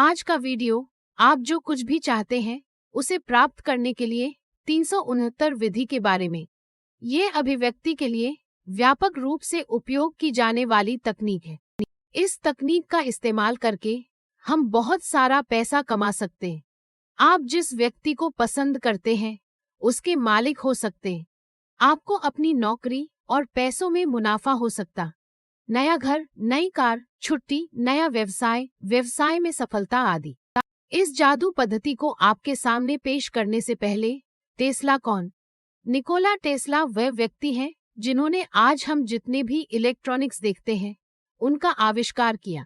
आज का वीडियो आप जो कुछ भी चाहते हैं उसे प्राप्त करने के लिए 369 विधि के बारे में। ये अभिव्यक्ति के लिए व्यापक रूप से उपयोग की जाने वाली तकनीक है। इस तकनीक का इस्तेमाल करके हम बहुत सारा पैसा कमा सकते हैं। आप जिस व्यक्ति को पसंद करते हैं उसके मालिक हो सकते हैं। आपको अपनी नौकरी और पैसों में मुनाफा हो सकता, नया घर, नई कार, छुट्टी, नया व्यवसाय, व्यवसाय में सफलता आदि। इस जादू पद्धति को आपके सामने पेश करने से पहले टेस्ला कौन? निकोला टेस्ला वह व्यक्ति हैं जिन्होंने आज हम जितने भी इलेक्ट्रॉनिक्स देखते हैं उनका आविष्कार किया।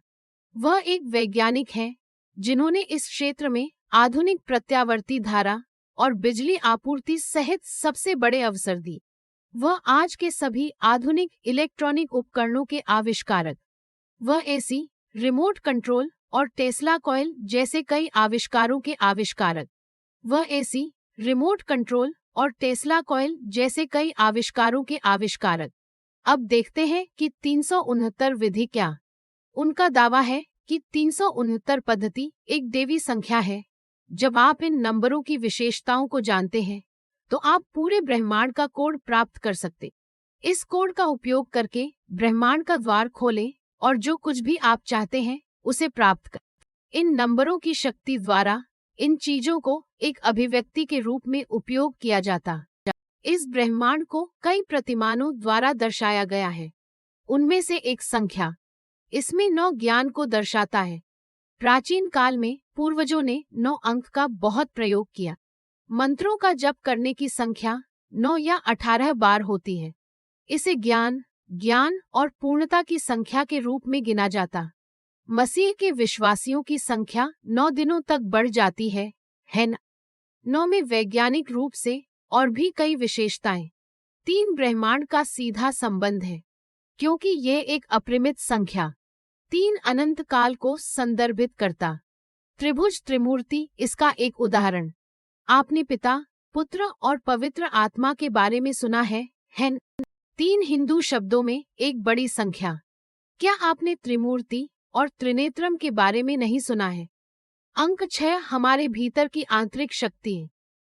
वह एक वैज्ञानिक हैं जिन्होंने इस क्षेत्र में आधुनिक प्रत्यावर्ती धारा और बिजली आपूर्ति सहित सबसे बड़े अवसर दी। वह आज के सभी आधुनिक इलेक्ट्रॉनिक उपकरणों के आविष्कारक। वह एसी, रिमोट कंट्रोल और टेस्ला कॉइल जैसे कई आविष्कारों के आविष्कारक। वह एसी, रिमोट कंट्रोल और टेस्ला कॉइल जैसे कई आविष्कारों के आविष्कारक। अब देखते हैं कि 369 विधि क्या। उनका दावा है कि 369 पद्धति एक दैवी संख्या है। जब आप इन नंबरों की विशेषताओं को जानते हैं तो आप पूरे ब्रह्मांड का कोड प्राप्त कर सकते। इस कोड का उपयोग करके ब्रह्मांड का द्वार खोलें और जो कुछ भी आप चाहते हैं उसे प्राप्त कर। इन नंबरों की शक्ति द्वारा इन चीजों को एक अभिव्यक्ति के रूप में उपयोग किया जाता। इस ब्रह्मांड को कई प्रतिमानों द्वारा दर्शाया गया है। उनमें से एक संख्या इसमें 9 ज्ञान को दर्शाता है। प्राचीन काल में पूर्वजों ने 9 अंक का बहुत प्रयोग किया। मंत्रों का जप करने की संख्या 9 या 18 बार होती है। इसे ज्ञान और पूर्णता की संख्या के रूप में गिना जाता। मसीह के विश्वासियों की संख्या 9 दिनों तक बढ़ जाती है ना? 9 में वैज्ञानिक रूप से और भी कई विशेषताएं। 3 ब्रह्मांड का सीधा संबंध है क्योंकि ये एक अपरिमित संख्या 3 अनंत काल को संदर्भित करता। त्रिभुज त्रिमूर्ति इसका एक उदाहरण। आपने पिता, पुत्र और पवित्र आत्मा के बारे में सुना है ना? 3 हिंदू शब्दों में एक बड़ी संख्या। क्या आपने त्रिमूर्ति और त्रिनेत्रम के बारे में नहीं सुना है? अंक 6 हमारे भीतर की आंतरिक शक्ति है।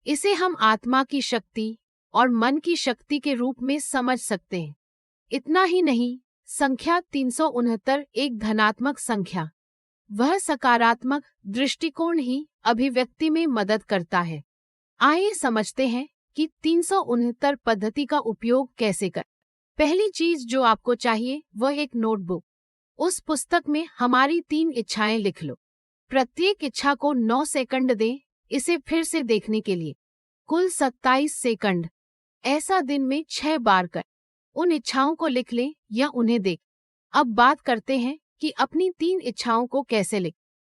इसे हम आत्मा की शक्ति और मन की शक्ति के रूप में समझ सकते हैं। इतना ही नहीं, संख्या 369 एक धनात्मक संख्या। वह सकारात्मक दृष्टिकोण ही अभिव्यक्ति में मदद करता है। आइए समझते हैं कि 369 पद्धति का उपयोग कैसे कर। पहली चीज जो आपको चाहिए वह एक नोटबुक। उस पुस्तक में हमारी 3 इच्छाएं लिख लो। प्रत्येक इच्छा को 9 सेकंड दें इसे फिर से देखने के लिए। कुल 27 सेकंड। ऐसा दिन में 6 बार कर। उन इच्छाओं को लिख लें या उन्हें देख। अब बात करते हैं कि अपनी 3 इच्छाओं को कैसे लिख।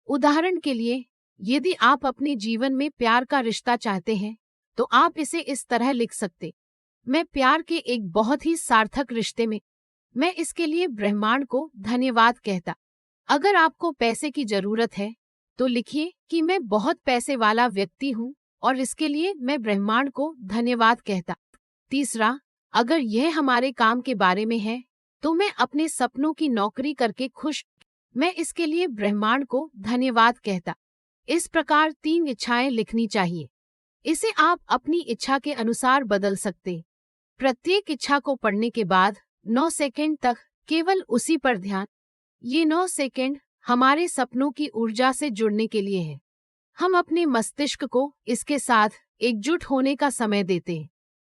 उदाहरण के लिए, यदि आप अपने जीवन में प्यार का रिश्ता चाहते हैं तो आप इसे इस तरह लिख सकते। मैं प्यार के एक बहुत ही सार्थक रिश्ते में। मैं इसके लिए ब्रह्मांड को धन्यवाद कहता। अगर आपको पैसे की जरूरत है तो लिखिए कि मैं बहुत पैसे वाला व्यक्ति हूँ और इसके लिए मैं ब्रह्मांड को धन्यवाद कहता। तीसरा, अगर यह हमारे काम के बारे में है तो मैं अपने सपनों की नौकरी करके खुश। मैं इसके लिए ब्रह्मांड को धन्यवाद कहता। इस प्रकार 3 इच्छाएं लिखनी चाहिए। इसे आप अपनी इच्छा के अनुसार बदल सकते। प्रत्येक इच्छा को पढ़ने के बाद 9 सेकंड तक केवल उसी पर ध्यान। ये 9 सेकंड हमारे सपनों की ऊर्जा से जुड़ने के लिए है। हम अपने मस्तिष्क को इसके साथ एकजुट होने का समय देते हैं।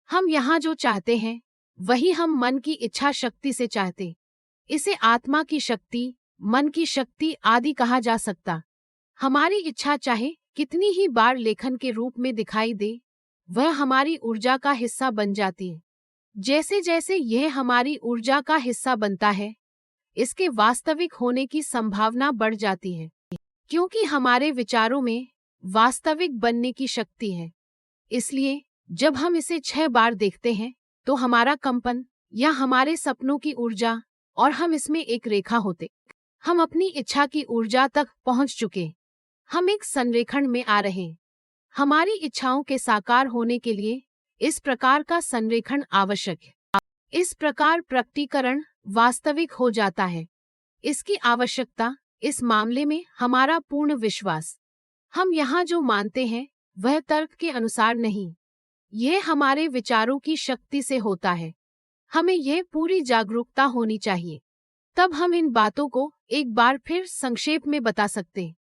हम यहाँ जो चाहते हैं वही हम मन की इच्छा शक्ति से चाहते। इसे आत्मा की शक्ति, मन की शक्ति आदि कहा जा सकता। हमारी इच्छा चाहे कितनी ही बार लेखन के रूप में दिखाई दे, वह हमारी ऊर्जा का हिस्सा बन जाती है। जैसे जैसे यह हमारी ऊर्जा का हिस्सा बनता है, इसके वास्तविक होने की संभावना बढ़ जाती है क्योंकि हमारे विचारों में वास्तविक बनने की शक्ति है। इसलिए जब हम इसे 6 बार देखते हैं तो हमारा कंपन या हमारे सपनों की ऊर्जा और हम इसमें एक रेखा होते। हम अपनी इच्छा की ऊर्जा तक पहुंच चुके। हम एक संरेखण में आ रहे हैं। हमारी इच्छाओं के साकार होने के लिए इस प्रकार का संरेखण आवश्यक है। इस प्रकार प्रकटीकरण वास्तविक हो जाता है। इसकी आवश्यकता इस मामले में हमारा पूर्ण विश्वास। हम यहाँ जो मानते हैं वह तर्क के अनुसार नहीं, यह हमारे विचारों की शक्ति से होता है। हमें यह पूरी जागरूकता होनी चाहिए। तब हम इन बातों को एक बार फिर संक्षेप में बता सकते हैं।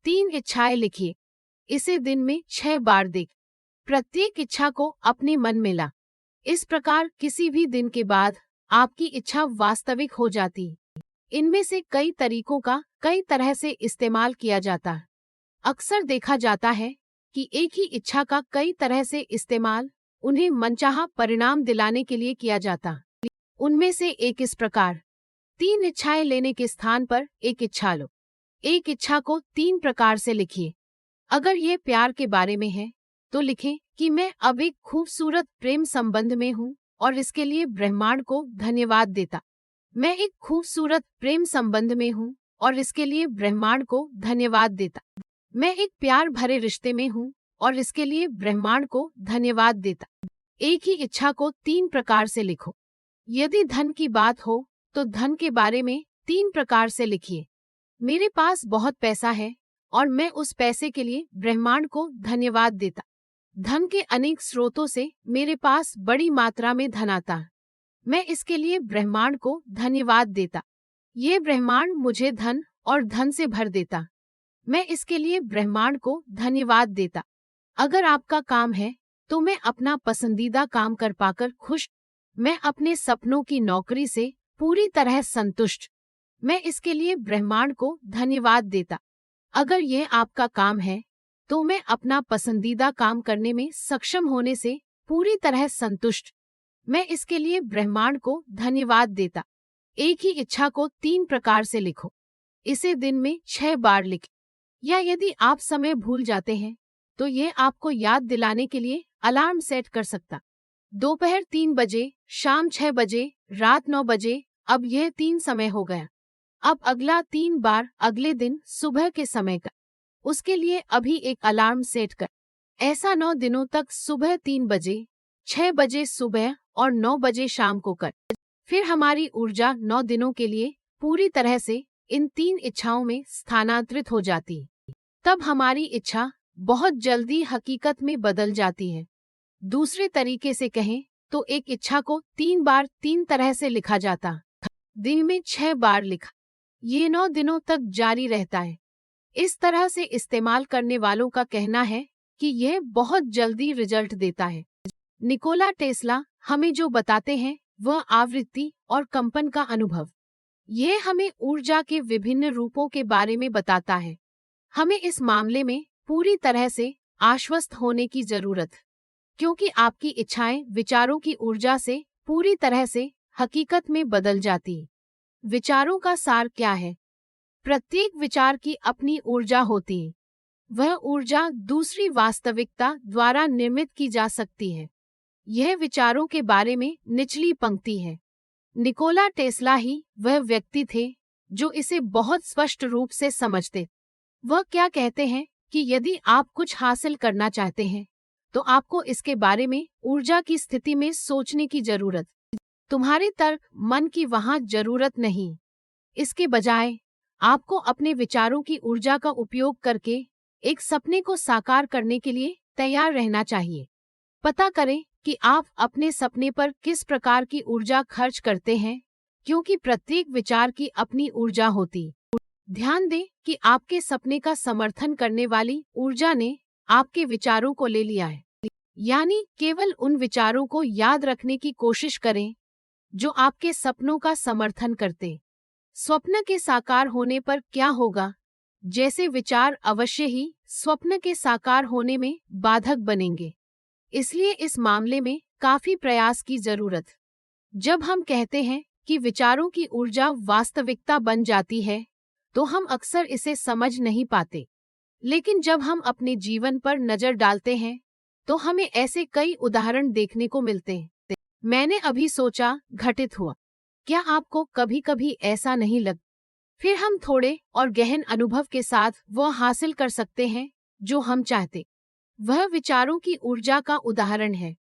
3 इच्छाएं लिखिए। इसे दिन में 6 बार देख। प्रत्येक इच्छा को अपने मन में ला। इस प्रकार किसी भी दिन के बाद आपकी इच्छा वास्तविक हो जाती है। इनमें से कई तरीकों का कई तरह से इस्तेमाल किया जाता है। अक्सर देखा जाता है कि एक ही इच्छा का कई तरह से इस्तेमाल उन्हें मनचाहा परिणाम दिलाने के लिए किया जाता। उनमें से एक इस प्रकार। 3 इच्छाएं लेने के स्थान पर एक इच्छा लो। एक इच्छा को 3 प्रकार से लिखिए। अगर ये प्यार के बारे में है तो लिखें कि मैं अब एक खूबसूरत प्रेम संबंध में हूँ और इसके लिए ब्रह्मांड को धन्यवाद देता। मैं एक खूबसूरत प्रेम संबंध में हूँ और इसके लिए ब्रह्मांड को धन्यवाद देता। मैं एक प्यार भरे रिश्ते में हूँ और इसके लिए ब्रह्मांड को धन्यवाद देता। एक ही इच्छा को 3 प्रकार से लिखो। यदि धन की बात हो तो धन के बारे में 3 प्रकार से लिखिए। मेरे पास बहुत पैसा है और मैं उस पैसे के लिए ब्रह्मांड को धन्यवाद देता। धन के अनेक स्रोतों से मेरे पास बड़ी मात्रा में धन आता है। मैं इसके लिए ब्रह्मांड को धन्यवाद देता। ये ब्रह्मांड मुझे धन और धन से भर देता। मैं इसके लिए ब्रह्मांड को धन्यवाद देता। अगर आपका काम है तो मैं अपना पसंदीदा काम कर पाकर खुश। मैं अपने सपनों की नौकरी से पूरी तरह संतुष्ट। मैं इसके लिए ब्रह्मांड को धन्यवाद देता। अगर यह आपका काम है तो मैं अपना पसंदीदा काम करने में सक्षम होने से पूरी तरह संतुष्ट। मैं इसके लिए ब्रह्मांड को धन्यवाद देता। एक ही इच्छा को 3 प्रकार से लिखो। इसे दिन में 6 बार लिखें। या यदि आप समय भूल जाते हैं तो यह आपको याद दिलाने के लिए अलार्म सेट कर सकता। दोपहर 3 बजे, शाम 6 बजे, रात 9 बजे। अब यह 3 समय हो गया। अब अगला 3 बार अगले दिन सुबह के समय का। उसके लिए अभी एक अलार्म सेट कर। ऐसा 9 दिनों तक सुबह 3 बजे, 6 बजे सुबह और 9 बजे शाम को कर। फिर हमारी ऊर्जा 9 दिनों के लिए पूरी तरह से इन 3 इच्छाओं में स्थानांतरित हो जाती है। तब हमारी इच्छा बहुत जल्दी हकीकत में बदल जाती है। दूसरे तरीके से कहें तो एक इच्छा को 3 बार 3 तरह से लिखा जाता। दिन में 6 बार लिखा। ये 9 दिनों तक जारी रहता है। इस तरह से इस्तेमाल करने वालों का कहना है कि यह बहुत जल्दी रिजल्ट देता है। निकोला टेस्ला हमें जो बताते हैं वह आवृत्ति और कंपन का अनुभव। यह हमें ऊर्जा के विभिन्न रूपों के बारे में बताता है। हमें इस मामले में पूरी तरह से आश्वस्त होने की जरूरत, क्योंकि आपकी इच्छाएं विचारों की ऊर्जा से पूरी तरह से हकीकत में बदल जाती। विचारों का सार क्या है? प्रत्येक विचार की अपनी ऊर्जा होती है। वह ऊर्जा दूसरी वास्तविकता द्वारा निर्मित की जा सकती है। यह विचारों के बारे में निचली पंक्ति है। निकोला टेस्ला ही वह व्यक्ति थे जो इसे बहुत स्पष्ट रूप से समझते। वह क्या कहते हैं कि यदि आप कुछ हासिल करना चाहते हैं तो आपको इसके बारे में ऊर्जा की स्थिति में सोचने की जरूरत। तुम्हारे तर्क मन की वहां जरूरत नहीं। इसके बजाय आपको अपने विचारों की ऊर्जा का उपयोग करके एक सपने को साकार करने के लिए तैयार रहना चाहिए। पता करें कि आप अपने सपने पर किस प्रकार की ऊर्जा खर्च करते हैं, क्योंकि प्रत्येक विचार की अपनी ऊर्जा होती। ध्यान दें कि आपके सपने का समर्थन करने वाली ऊर्जा ने आपके विचारों को ले लिया है। यानी केवल उन विचारों को याद रखने की कोशिश करें जो आपके सपनों का समर्थन करते। स्वप्न के साकार होने पर क्या होगा? जैसे विचार अवश्य ही स्वप्न के साकार होने में बाधक बनेंगे। इसलिए इस मामले में काफी प्रयास की जरूरत। जब हम कहते हैं कि विचारों की ऊर्जा वास्तविकता बन जाती है तो हम अक्सर इसे समझ नहीं पाते। लेकिन जब हम अपने जीवन पर नजर डालते हैं तो हमें ऐसे कई उदाहरण देखने को मिलते हैं। मैंने अभी सोचा घटित हुआ। क्या आपको कभी कभी ऐसा नहीं लगता? फिर हम थोड़े और गहन अनुभव के साथ वह हासिल कर सकते हैं जो हम चाहते। वह विचारों की ऊर्जा का उदाहरण है।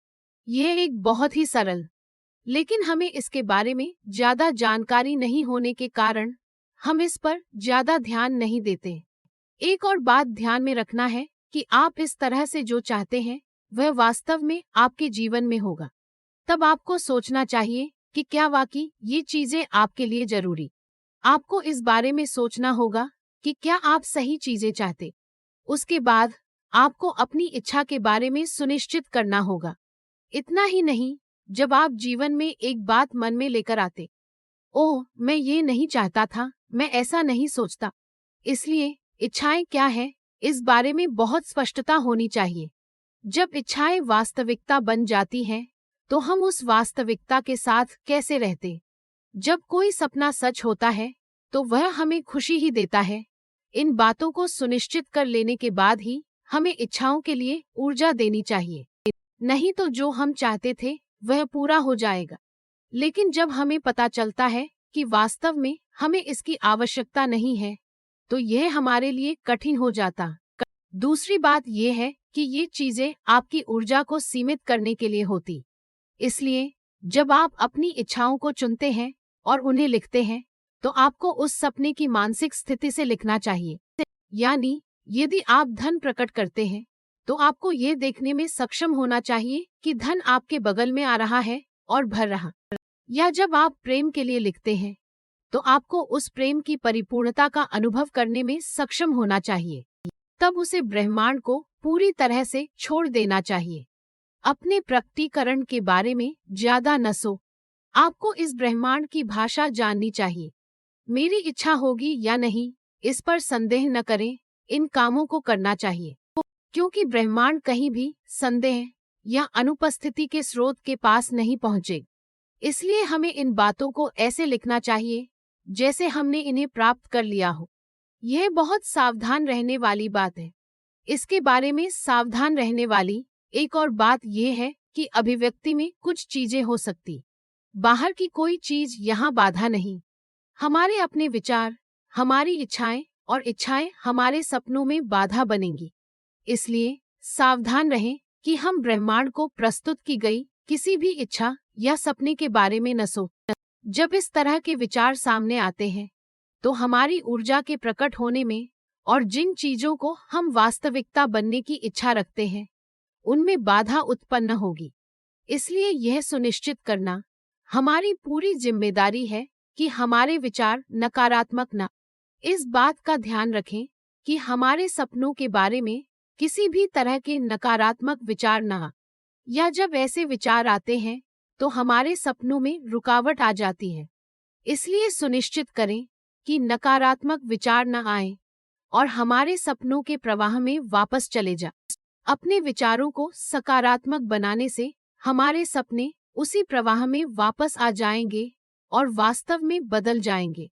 यह एक बहुत ही सरल, लेकिन हमें इसके बारे में ज्यादा जानकारी नहीं होने के कारण हम इस पर ज्यादा ध्यान नहीं देते। एक और बात ध्यान में रखना है कि आप इस तरह से जो चाहते हैं वह वास्तव में आपके जीवन में होगा। तब आपको सोचना चाहिए कि क्या वाकई ये चीजें आपके लिए जरूरी। आपको इस बारे में सोचना होगा कि क्या आप सही चीजें चाहते। उसके बाद आपको अपनी इच्छा के बारे में सुनिश्चित करना होगा। इतना ही नहीं, जब आप जीवन में एक बात मन में लेकर आते, ओह मैं ये नहीं चाहता था, मैं ऐसा नहीं सोचता। इसलिए इच्छाएं क्या है, इस बारे में बहुत स्पष्टता होनी चाहिए। जब इच्छाएं वास्तविकता बन जाती हैं, तो हम उस वास्तविकता के साथ कैसे रहते। जब कोई सपना सच होता है, तो वह हमें खुशी ही देता है। इन बातों को सुनिश्चित कर लेने के बाद ही हमें इच्छाओं के लिए ऊर्जा देनी चाहिए। नहीं तो जो हम चाहते थे वह पूरा हो जाएगा, लेकिन जब हमें पता चलता है कि वास्तव में हमें इसकी आवश्यकता नहीं है, तो यह हमारे लिए कठिन हो जाता। दूसरी बात यह है कि ये चीजें आपकी ऊर्जा को सीमित करने के लिए होती। इसलिए जब आप अपनी इच्छाओं को चुनते हैं और उन्हें लिखते हैं, तो आपको उस सपने की मानसिक स्थिति से लिखना चाहिए। यानी यदि आप धन प्रकट करते हैं, तो आपको ये देखने में सक्षम होना चाहिए कि धन आपके बगल में आ रहा है और भर रहा। या जब आप प्रेम के लिए लिखते हैं, तो आपको उस प्रेम की परिपूर्णता का अनुभव करने में सक्षम होना चाहिए। तब उसे ब्रह्मांड को पूरी तरह से छोड़ देना चाहिए। अपने प्रकटीकरण के बारे में ज्यादा न सो। आपको इस ब्रह्मांड की भाषा जाननी चाहिए। मेरी इच्छा होगी या नहीं, इस पर संदेह न करें, इन कामों को करना चाहिए। क्योंकि ब्रह्मांड कहीं भी संदेह या अनुपस्थिति के स्रोत के पास नहीं पहुंचे। इसलिए हमें इन बातों को ऐसे लिखना चाहिए जैसे हमने इन्हें प्राप्त कर लिया हो। यह बहुत सावधान रहने वाली बात है। इसके बारे में सावधान रहने वाली एक और बात यह है कि अभिव्यक्ति में कुछ चीजें हो सकती, बाहर की कोई चीज यहाँ बाधा नहीं। हमारे अपने विचार, हमारी इच्छाएं और इच्छाएं हमारे सपनों में बाधा बनेंगी। इसलिए सावधान रहें कि हम ब्रह्मांड को प्रस्तुत की गई किसी भी इच्छा या सपने के बारे में न सोचें। जब इस तरह के विचार सामने आते हैं, तो हमारी ऊर्जा के प्रकट होने में और जिन चीजों को हम वास्तविकता बनने की इच्छा रखते हैं, उनमें बाधा उत्पन्न होगी। इसलिए यह सुनिश्चित करना हमारी पूरी जिम्मेदारी है कि हमारे विचार नकारात्मक न। इस बात का ध्यान रखें कि हमारे सपनों के बारे में किसी भी तरह के नकारात्मक विचार न आए। या जब ऐसे विचार आते हैं, तो हमारे सपनों में रुकावट आ जाती है। इसलिए सुनिश्चित करें कि नकारात्मक विचार न आए और हमारे सपनों के प्रवाह में वापस चले जाएं। अपने विचारों को सकारात्मक बनाने से हमारे सपने उसी प्रवाह में वापस आ जाएंगे और वास्तव में बदल जाएंगे।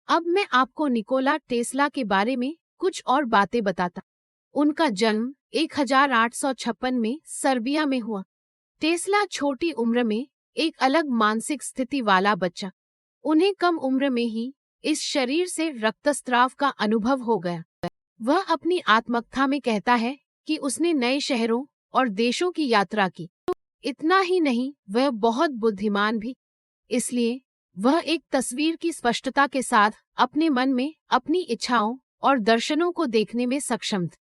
अब मैं आपको निकोला टेस्ला के बारे में कुछ और बातें बताता। उनका जन्म 1856 में सर्बिया में हुआ। टेस्ला छोटी उम्र में एक अलग मानसिक स्थिति वाला बच्चा। उन्हें कम उम्र में ही इस शरीर से रक्तस्राव का अनुभव हो गया। वह अपनी आत्मकथा में कहता है कि उसने नए शहरों और देशों की यात्रा की। इतना ही नहीं, वह बहुत बुद्धिमान भी। इसलिए वह एक तस्वीर की स्पष्टता के साथ अपने मन में अपनी इच्छाओं और दर्शनों को देखने में सक्षम था।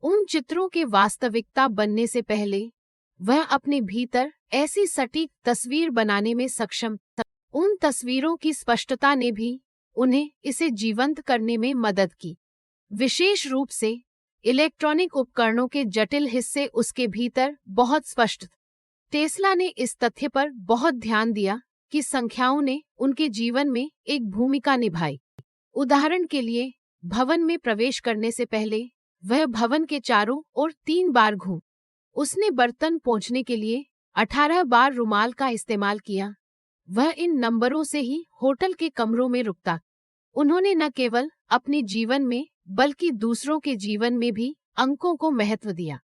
उन चित्रों के वास्तविकता बनने से पहले वह अपने भीतर ऐसी सटीक तस्वीर बनाने में सक्षम था। उन तस्वीरों की स्पष्टता ने भी उन्हें इसे जीवंत करने में मदद की। विशेष रूप से इलेक्ट्रॉनिक उपकरणों के जटिल हिस्से उसके भीतर बहुत स्पष्ट थे। टेस्ला ने इस तथ्य पर बहुत ध्यान दिया कि संख्याओं ने उनके जीवन में एक भूमिका निभाई। उदाहरण के लिए, भवन में प्रवेश करने से पहले वह भवन के चारों ओर 3 बार घूम। उसने बर्तन पोंछने के लिए 18 बार रुमाल का इस्तेमाल किया। वह इन नंबरों से ही होटल के कमरों में रुकता। उन्होंने न केवल अपने जीवन में बल्कि दूसरों के जीवन में भी अंकों को महत्व दिया।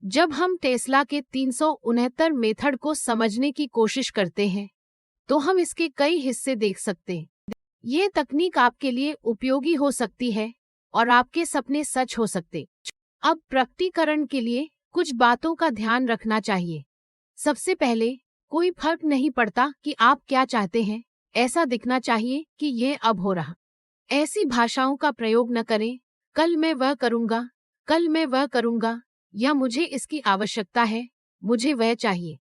जब हम टेस्ला के 369 मेथड को समझने की कोशिश करते हैं, तो हम इसके कई हिस्से देख सकते हैं। ये तकनीक आपके लिए उपयोगी हो सकती है और आपके सपने सच हो सकते। अब प्रकटीकरण के लिए कुछ बातों का ध्यान रखना चाहिए। सबसे पहले, कोई फर्क नहीं पड़ता कि आप क्या चाहते हैं, ऐसा दिखना चाहिए कि ये अब हो रहा। ऐसी भाषाओं का प्रयोग न करें, कल मैं वह करूँगा, कल मैं वह करूँगा, या मुझे इसकी आवश्यकता है, मुझे वह चाहिए।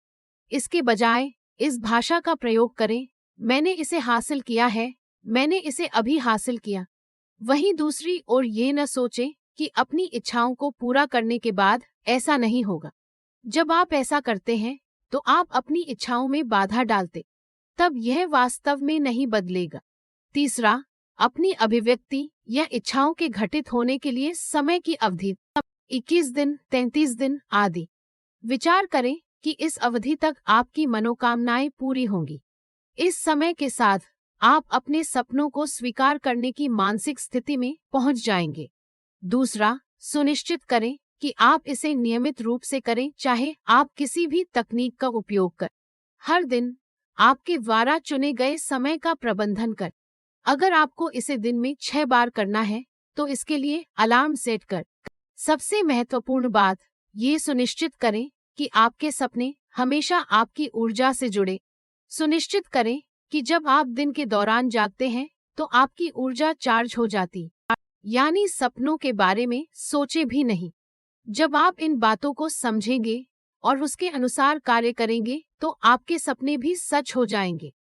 इसके बजाय इस भाषा का प्रयोग करें, मैंने इसे हासिल किया है, मैंने इसे अभी हासिल किया। वहीं दूसरी ओर ये न सोचें कि अपनी इच्छाओं को पूरा करने के बाद ऐसा नहीं होगा। जब आप ऐसा करते हैं, तो आप अपनी इच्छाओं में बाधा डालते, तब यह वास्तव में नहीं बदलेगा। तीसरा, अपनी अभिव्यक्ति या इच्छाओं के घटित होने के लिए समय की अवधि 21 दिन, 33 दिन आदि विचार करें कि इस अवधि तक आपकी मनोकामनाएं पूरी होंगी। इस समय के साथ आप अपने सपनों को स्वीकार करने की मानसिक स्थिति में पहुंच जाएंगे। दूसरा, सुनिश्चित करें कि आप इसे नियमित रूप से करें, चाहे आप किसी भी तकनीक का उपयोग कर। हर दिन आपके द्वारा चुने गए समय का प्रबंधन कर। अगर आपको इसे दिन में 6 बार करना है, तो इसके लिए अलार्म सेट कर। सबसे महत्वपूर्ण बात, ये सुनिश्चित करें कि आपके सपने हमेशा आपकी ऊर्जा से जुड़े। सुनिश्चित करें कि जब आप दिन के दौरान जागते हैं, तो आपकी ऊर्जा चार्ज हो जाती, यानी सपनों के बारे में सोचे भी नहीं। जब आप इन बातों को समझेंगे और उसके अनुसार कार्य करेंगे, तो आपके सपने भी सच हो जाएंगे।